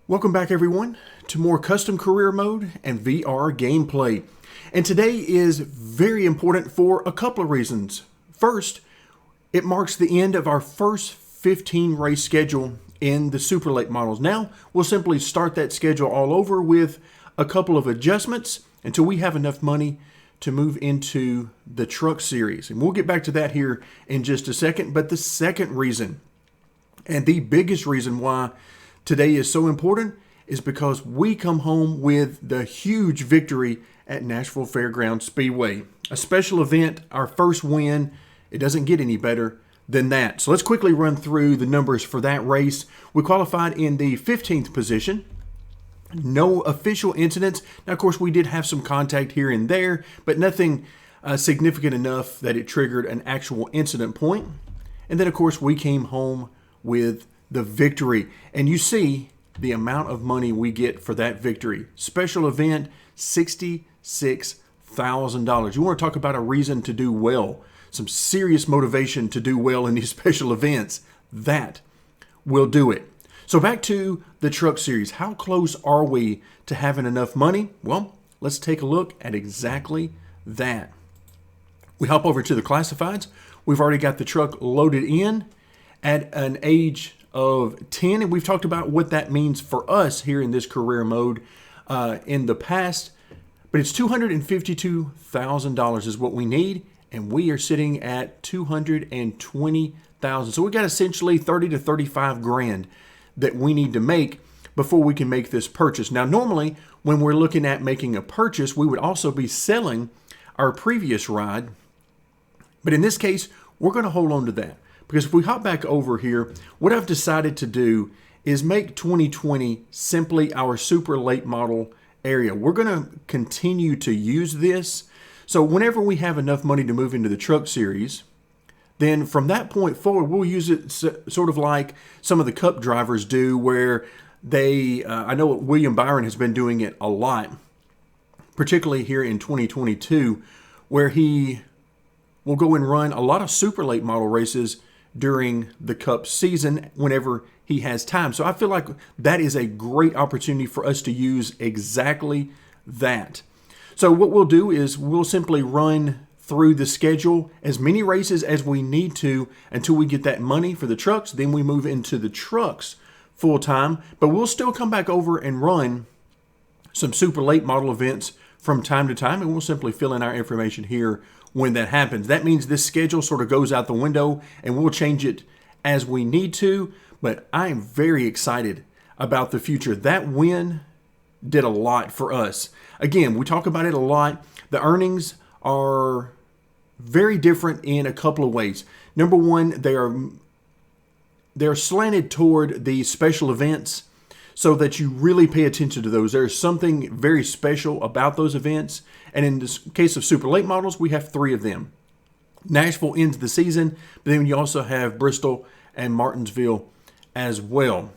Welcome back everyone to more custom career mode and VR gameplay. And today is very important for a couple of reasons. First, it marks the end of our first 15 race schedule in the super late models. Now we'll simply start that schedule all over with a couple of adjustments until we have enough money to move into the truck series. And we'll get back to that here in just a second. But the second reason, and the biggest reason why today is so important, is because we come home with the huge victory at Nashville Fairgrounds Speedway. A special event, our first win. It doesn't get any better than that. So let's quickly run through the numbers for that race. We qualified in the 15th position. No official incidents. Now, of course, we did have some contact here and there, but nothing significant enough that it triggered an actual incident point. And then, of course, we came home with the victory. And you see the amount of money we get for that victory. Special event, $66,000. You want to talk about a reason to do well, some serious motivation to do well in these special events. That will do it. So back to the truck series. How close are we to having enough money? Well, let's take a look at exactly that. We hop over to the classifieds. We've already got the truck loaded in at an age of 10, and we've talked about what that means for us here in this career mode in the past, but it's $252,000 is what we need, and we are sitting at $220,000. So we got essentially 30 to 35 grand that we need to make before we can make this purchase. Now, normally when we're looking at making a purchase, we would also be selling our previous ride, but in this case, we're going to hold on to that. Because if we hop back over here, what I've decided to do is make 2020 simply our super late model area. We're going to continue to use this. So whenever we have enough money to move into the truck series, then from that point forward, we'll use it sort of like some of the cup drivers do, where they, I know William Byron has been doing it a lot, particularly here in 2022, where he will go and run a lot of super late model races during the Cup season whenever he has time. So I feel like that is a great opportunity for us to use exactly that. So what we'll do is we'll simply run through the schedule as many races as we need to until we get that money for the trucks. Then we move into the trucks full time, but we'll still come back over and run some super late model events from time to time, and we'll simply fill in our information here when that happens. That means this schedule sort of goes out the window, and we'll change it as we need to, but I am very excited about the future. That win did a lot for us. Again, we talk about it a lot. The earnings are very different in a couple of ways. Number one, they're slanted toward the special events so that you really pay attention to those. There's something very special about those events. And in the case of super late models, we have 3 of them. Nashville ends the season, but then you also have Bristol and Martinsville as well.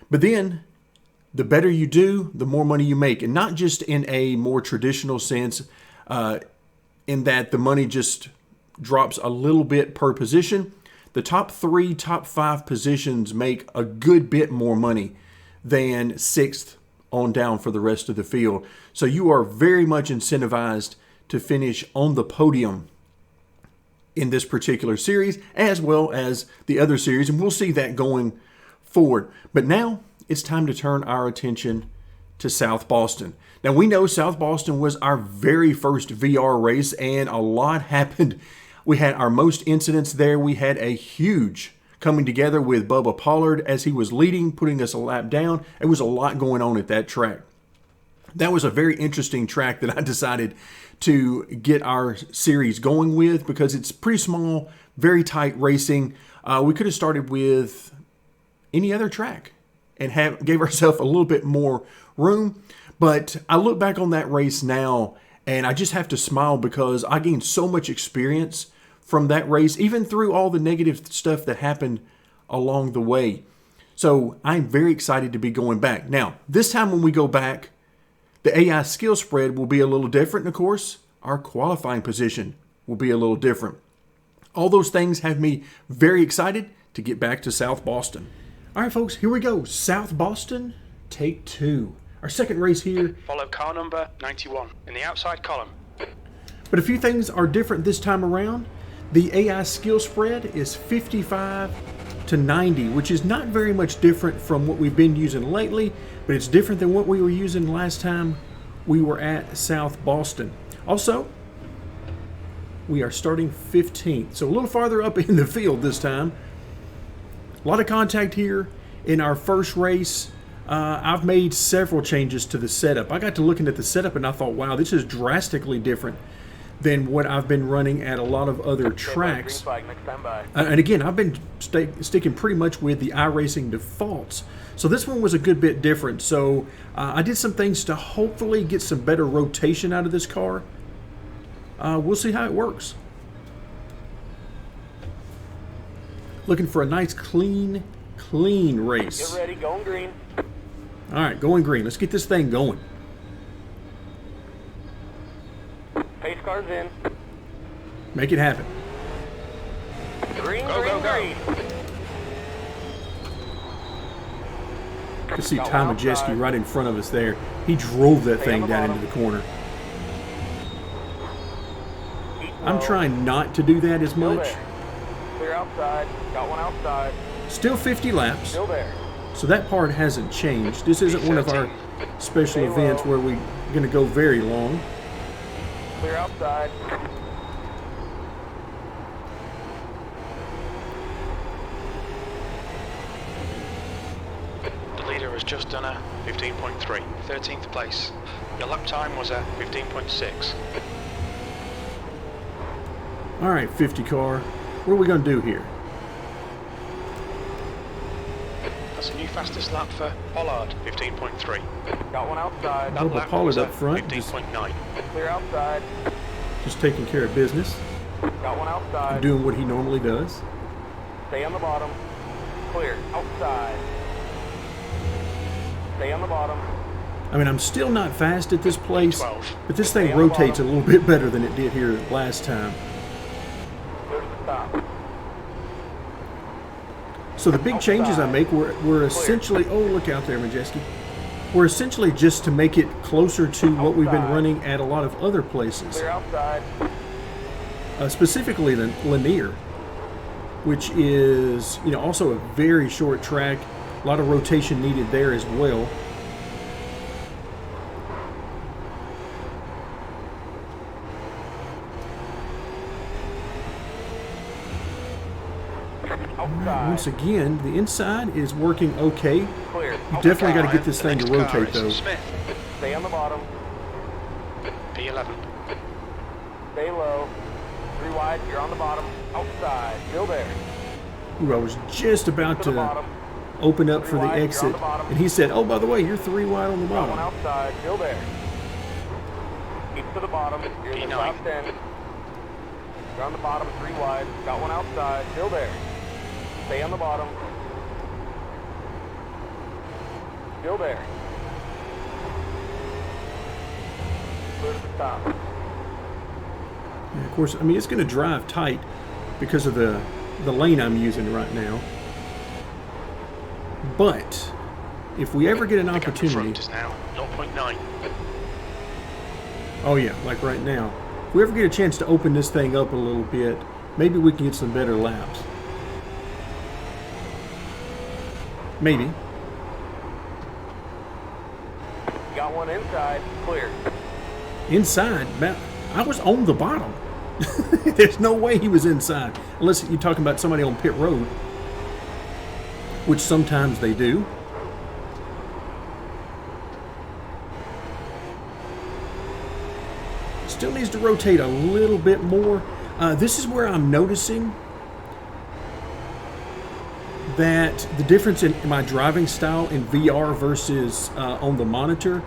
But then the better you do, the more money you make. And not just in a more traditional sense, in that the money just drops a little bit per position. The top 3, top 5 positions make a good bit more money than 6th on down for the rest of the field. So you are very much incentivized to finish on the podium in this particular series, as well as the other series, and we'll see that going forward. But now it's time to turn our attention to South Boston. Now, we know South Boston was our very first VR race, and a lot happened. We had our most incidents there. We had a huge coming together with Bubba Pollard as he was leading, putting us a lap down. There was a lot going on at that track. That was a very interesting track that I decided to get our series going with because it's pretty small, very tight racing. We could have started with any other track and gave ourselves a little bit more room. But I look back on that race now and I just have to smile because I gained so much experience from that race, even through all the negative stuff that happened along the way. So I'm very excited to be going back. Now, this time when we go back, the AI skill spread will be a little different. And of course, our qualifying position will be a little different. All those things have me very excited to get back to South Boston. All right, folks, here we go. South Boston take two. Our second race here. Follow car number 91 in the outside column. But a few things are different this time around. The AI skill spread is 55 to 90, which is not very much different from what we've been using lately, but it's different than what we were using last time we were at South Boston. Also, we are starting 15th, so a little farther up in the field this time. A lot of contact here in our first race. I've made several changes to the setup. I got to looking at the setup and I thought, wow, this is drastically different than what I've been running at a lot of other tracks. And again, I've been sticking pretty much with the iRacing defaults. So this one was a good bit different. So I did some things to hopefully get some better rotation out of this car. We'll see how it works. Looking for a nice clean race. Get ready, going green. All right, going green. Let's get this thing going. Pace car's in. Make it happen. Green, Go, green, go, go. green. You can see Ty Majeski right in front of us there. He drove that thing down into the corner. I'm trying not to do that as much. Clear outside. Got one outside. Still 50 laps. Still there. So that part hasn't changed. This isn't one of our special events where we're going to go very long. Clear outside. The leader has just done a 15.3, 13th place. Your lap time was a 15.6. All right, 50 car. What are we going to do here? That's a new fastest lap for Pollard, 15.3. Got one outside. Double lap Pollard was a up front. 15.9. Clear outside. Just taking care of business. Got one outside. Doing what he normally does. Stay on the bottom. Clear outside. Stay on the bottom. I mean, I'm still not fast at this place, 12. but this thing rotates a little bit better than it did here last time. Clear to the stop. So the big changes I make were essentially, oh, look out there, Majeski. Were essentially just to make it closer to what we've been running at a lot of other places. Clear outside. Specifically Lanier, which is, you know, also a very short track. A lot of rotation needed there as well. Once again, the inside is working okay. Clear. You definitely got to get this thing to rotate, though. Smith, Stay on the bottom. P11. Stay low. 3 wide. You're on the bottom. Outside. Still there. Ooh, I was just about To the to bottom. open up 3 for the wide, you're on exit, the bottom. and he said, oh, by the way, you're 3 wide on the Got one bottom. outside. Still there. Keep to the bottom. You're in the P9. top 10. You're on the bottom. 3 wide. Got one outside. Still there. Stay on the bottom. Still there. Clear to the top. And of course, I mean, it's going to drive tight because of the lane I'm using right now. But if we ever get an The gap in opportunity, front is now 0.9. oh yeah, like right now, if we ever get a chance to open this thing up a little bit, maybe we can get some better laps. Maybe. Got one inside. Clear. Inside, I was on the bottom. There's no way he was inside, unless you're talking about somebody on pit road, which sometimes they do. Still needs to rotate a little bit more. This is where I'm noticing that the difference in my driving style in VR versus on the monitor,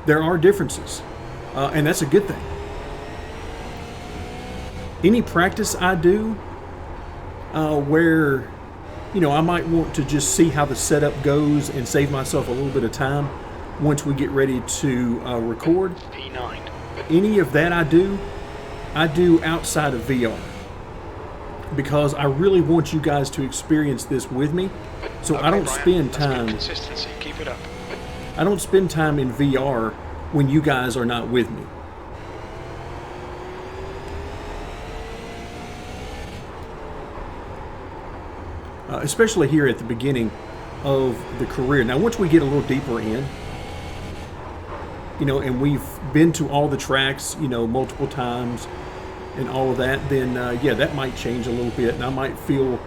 there are differences, and that's a good thing. Any practice I do where, you know, I might want to just see how the setup goes and save myself a little bit of time once we get ready to record. P9. Any of that I do outside of VR, because I really want you guys to experience this with me, so Okay, I don't Brian, spend that's good time. consistency. Keep it up. I don't spend time in VR when you guys are not with me. Especially here at the beginning of the career. Now, once we get a little deeper in, you know, and we've been to all the tracks, you know, multiple times and all of that, then yeah, that might change a little bit, and I might feel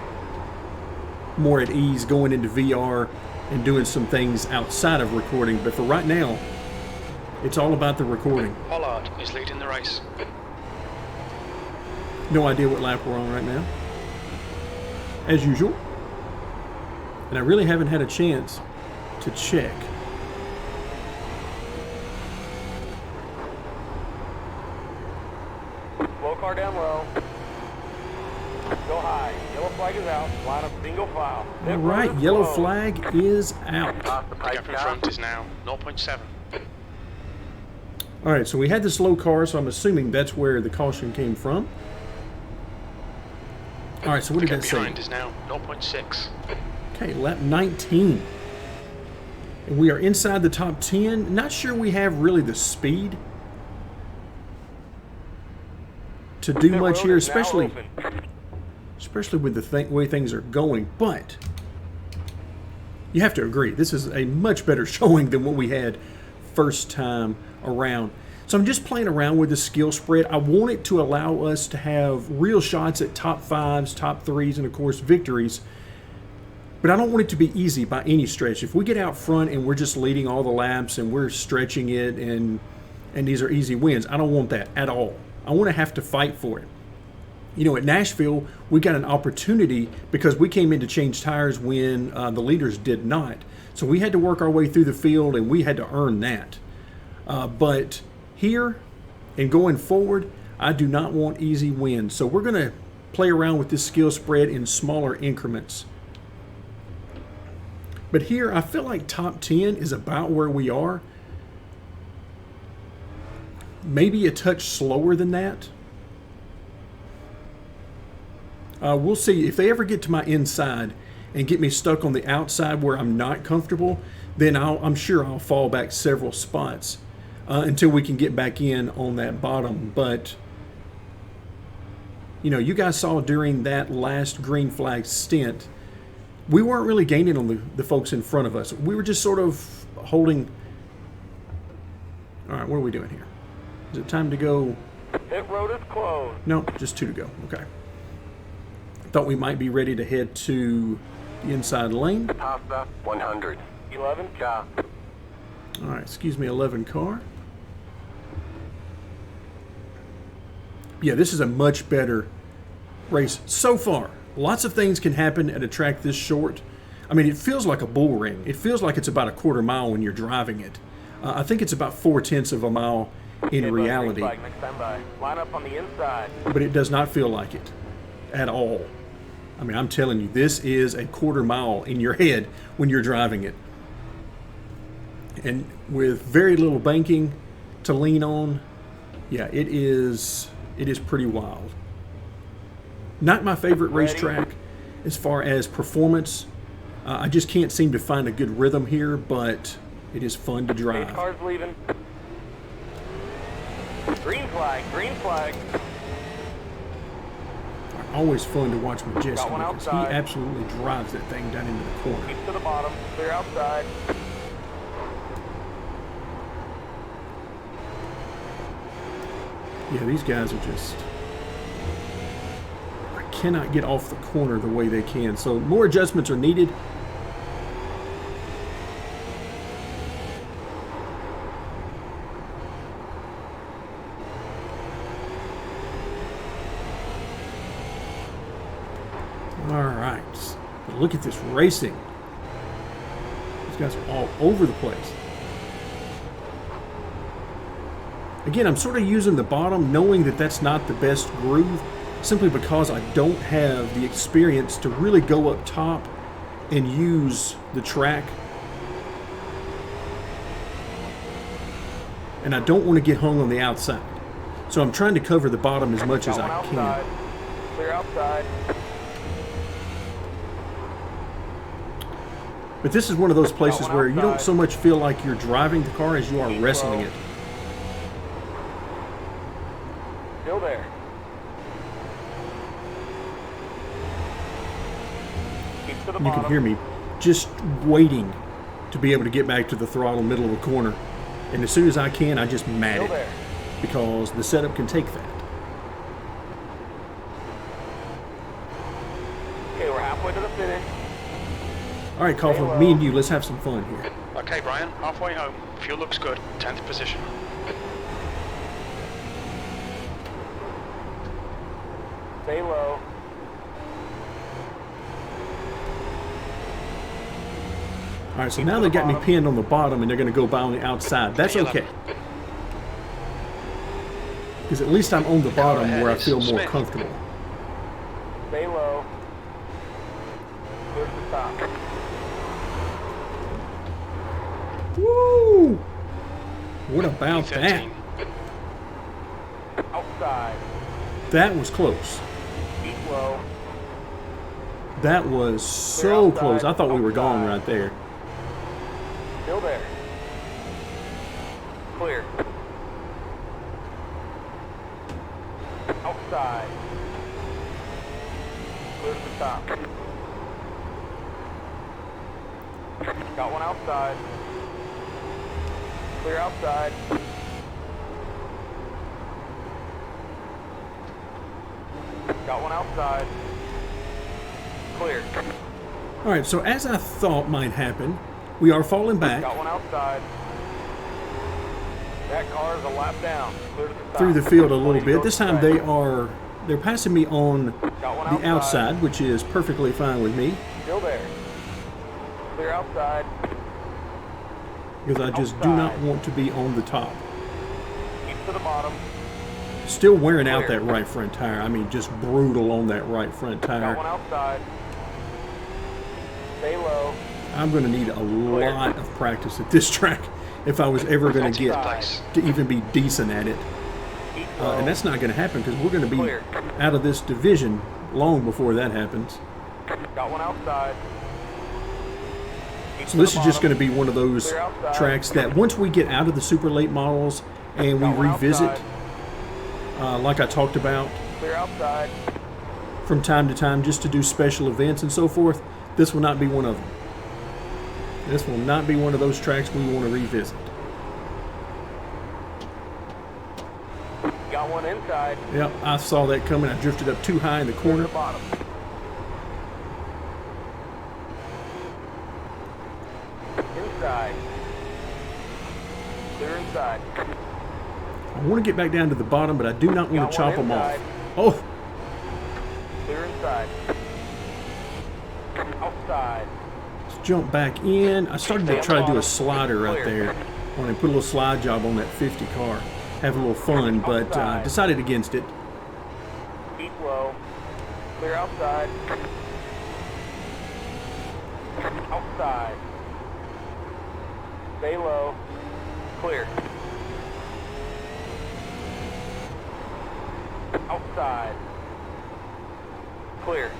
more at ease going into VR and doing some things outside of recording. But for right now, it's all about the recording. Pollard is leading the race. No idea what lap we're on right now, as usual. And I really haven't had a chance to check. Slow car down low. Go high. Yellow flag is out. Line up single file. All right, yellow flag is out. The gap in front is now 0.7. All right, so we had the slow car, so I'm assuming that's where the caution came from. All right, so what did that say? Behind is now 0.6. Okay, lap 19. And we are inside the top 10. Not sure we have really the speed to do much here, especially with the way things are going. But you have to agree, this is a much better showing than what we had first time around. So I'm just playing around with the skill spread. I want it to allow us to have real shots at top 5s, top 3s, and of course victories. But I don't want it to be easy by any stretch. If we get out front and we're just leading all the laps and we're stretching it and these are easy wins, I don't want that at all. I want to have to fight for it. You know, at Nashville, we got an opportunity because we came in to change tires when the leaders did not. So we had to work our way through the field and we had to earn that. But here and going forward, I do not want easy wins. So we're going to play around with this skill spread in smaller increments. But here, I feel like top 10 is about where we are. Maybe a touch slower than that. We'll see. If they ever get to my inside and get me stuck on the outside where I'm not comfortable, then I'm sure I'll fall back several spots until we can get back in on that bottom. But, you know, you guys saw during that last green flag stint, we weren't really gaining on the folks in front of us. We were just sort of holding. All right, what are we doing here? Is it time to go? Pit road is closed. No, just 2 to go. Okay. Thought we might be ready to head to the inside lane. Pasta 100. 11 car. All right, excuse me, 11 car. Yeah, this is a much better race so far. Lots of things can happen at a track this short. I mean, it feels like a bull ring. It feels like it's about a quarter mile when you're driving it. I think it's about 4/10 of a mile in reality. Line up on the inside. But it does not feel like it at all. I mean, I'm telling you, this is a quarter mile in your head when you're driving it. And with very little banking to lean on, yeah, it is pretty wild. Not my favorite racetrack as far as performance. I just can't seem to find a good rhythm here, but it is fun to drive. Car's leaving. Green flag, green flag. Always fun to watch Majestic Got one because he outside. absolutely drives that thing down into the corner. Keep to the bottom, clear outside. Yeah, these guys are just... I cannot get off the corner the way they can. So more adjustments are needed. All right. But look at this racing. These guys are all over the place. Again, I'm sort of using the bottom, knowing that that's not the best groove, simply because I don't have the experience to really go up top and use the track. And I don't want to get hung on the outside. So I'm trying to cover the bottom as much as I can. Clear outside. But this is one of those places where you don't so much feel like you're driving the car as you are wrestling it. Still there. Keep to the And you can hear me just waiting to be able to get back to the throttle middle of the corner. And as soon as I can, I just mat Still it there. because the setup can take that. Okay, we're halfway to the finish. All right, Coughlin, me and you, let's have some fun here. Okay, Brian, halfway home. Fuel looks good. 10th position. Stay low. All right, so now they got me pinned on the bottom and they're going to go by on the outside. That's okay. Because at least I'm on the bottom where I feel more comfortable. Stay low. Clear to the top. Woo! What about that? Outside. That was close. Keep low. That was so close. I thought we were gone right there. Still there. Clear. Outside. Clear to the top. Got one outside. Clear outside. Got one outside. Clear. All right, so as I thought might happen, we are falling back Got one outside. That car is a lap down. Clear to the top. through the field a little bit. This time they're passing me on Got one the outside, which is perfectly fine with me Still there. Clear outside. because I just do not want to be on the top. Keep to the bottom. Still wearing out that right front tire. I mean, just brutal on that right front Got one tire. outside. Stay low. I'm going to need a lot of practice at this track if I was ever going to get to even be decent at it. Keep low. And that's not going to happen because we're going to be out of this division long before that happens. Got one outside. Keep So to this the is just bottom. going to be one of those tracks that once we get out of the super late models and we Got one revisit, outside. like I talked about, Clear outside. from time to time just to do special events and so forth, this will not be one of them. This will not be one of those tracks we want to revisit. Got one inside. Yep, I saw that coming. I drifted up too high in the Clear to corner. the bottom. Inside. Clear inside. I want to get back down to the bottom, but I do not want to chop them off. Oh, Clear inside. Outside. let's jump back in. I started to try to do a slider right there. I want to put a little slide job on that 50 car. Have a little fun, but decided against it. Keep low. Clear outside. Outside. Stay low. Clear. Outside. Clear.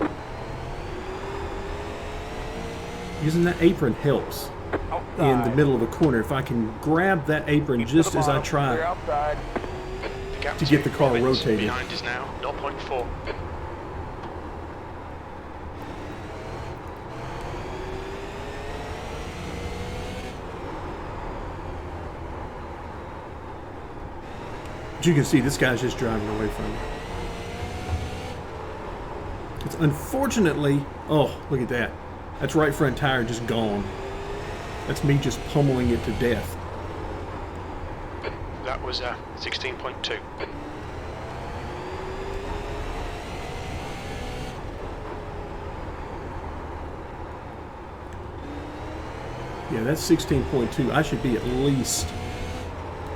Using that apron helps Outside. in the middle of the corner. If I can grab that apron Keep to just the as I bottom. Clear try. outside. The gap To get the car Robbins rotated. Behind is now 0.4. But you can see this guy's just driving away from me. It's unfortunately, oh, look at that. That's right front tire just gone. That's me just pummeling it to death. That was 16.2. Yeah, that's 16.2. I should be at least,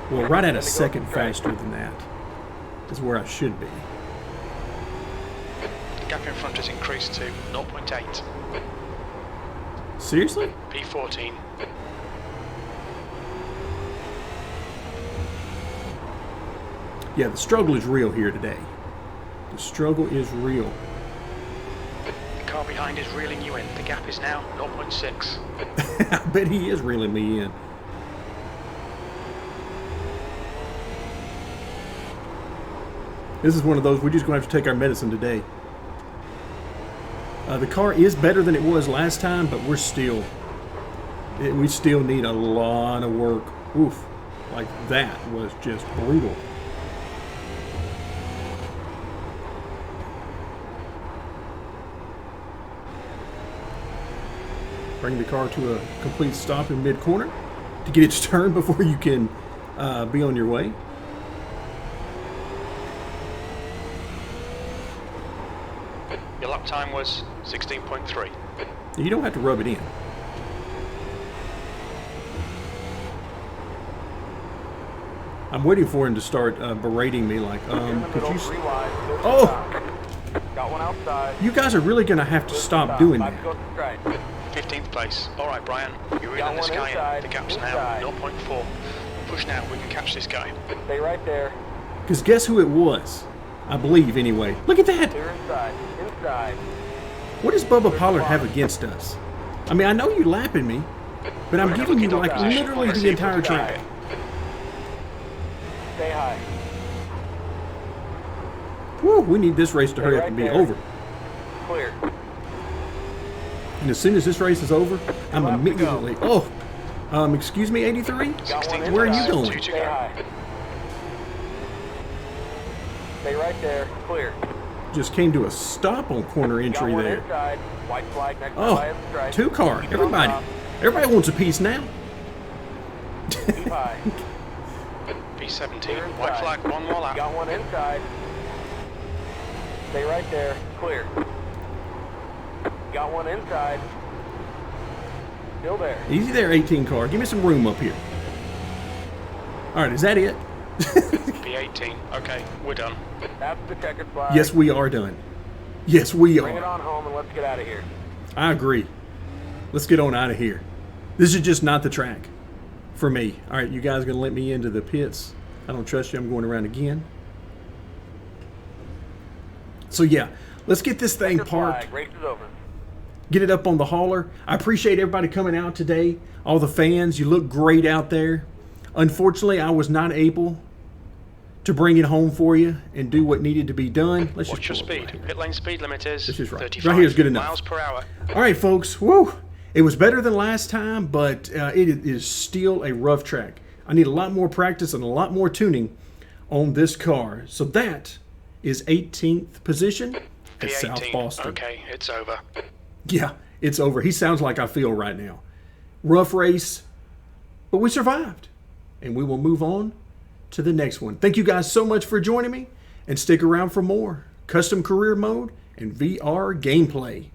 well, right at a second faster than that is where I should be. The gap in front has increased to 0.8. Seriously? P14. Yeah, the struggle is real here today. The struggle is real. The car behind is reeling you in. The gap is now 0.6. I bet he is reeling me in. This is one of those, we're just going to have to take our medicine today. The car is better than it was last time, but we still need a lot of work. Oof, like that was just brutal. Bring the car to a complete stop in mid-corner to get it to turn before you can be on your way. Your lap time was 16.3. You don't have to rub it in. I'm waiting for him to start berating me like, could you... Oh! Got one outside. You guys are really going to have to stop doing that. 15th place. All right, Brian. You're reeling this guy in. The gap's now 0.4. Push now. We can catch this guy. Stay right there. Because guess who it was? I believe, anyway. Look at that! Clear inside. Inside. What does Bubba Pollard have against us? I mean, I know you're lapping me, but I'm giving you, like, literally the entire track. Stay high. Woo, we need this race to hurry up and be over. Clear. And as soon as this race is over, I'm immediately... Oh! Excuse me, 83? Where are you going? Stay high. Stay right there. Clear. Just came to a stop on corner entry there. White flag next Oh, two car. Everybody wants a piece now. Keep high. P17. White flag. One more lap. Got one inside. Stay right there. Clear. Got one inside. Still there. Easy there, 18 car. Give me some room up here. All right, is that it? P18. Okay, we're done. That's the checkered flag. Yes, we are done. Yes, we Bring it are. on home and let's get out of here. I agree. Let's get on out of here. This is just not the track for me. All right, you guys going to let me into the pits? I don't trust you. I'm going around again. So, yeah, let's get this thing parked. Race is over. Get it up on the hauler. I appreciate everybody coming out today. All the fans, you look great out there. Unfortunately, I was not able to bring it home for you and do what needed to be done. Let's Watch your just speed. Pit lane speed limit is This is right. 35 Right here is good enough. miles per hour. All right, folks. Woo! It was better than last time, but it is still a rough track. I need a lot more practice and a lot more tuning on this car. So that is 18th position at South Boston. Okay, it's over. Yeah, it's over. He sounds like I feel right now. Rough race, but we survived. And we will move on to the next one. Thank you guys so much for joining me, and stick around for more custom career mode and VR gameplay.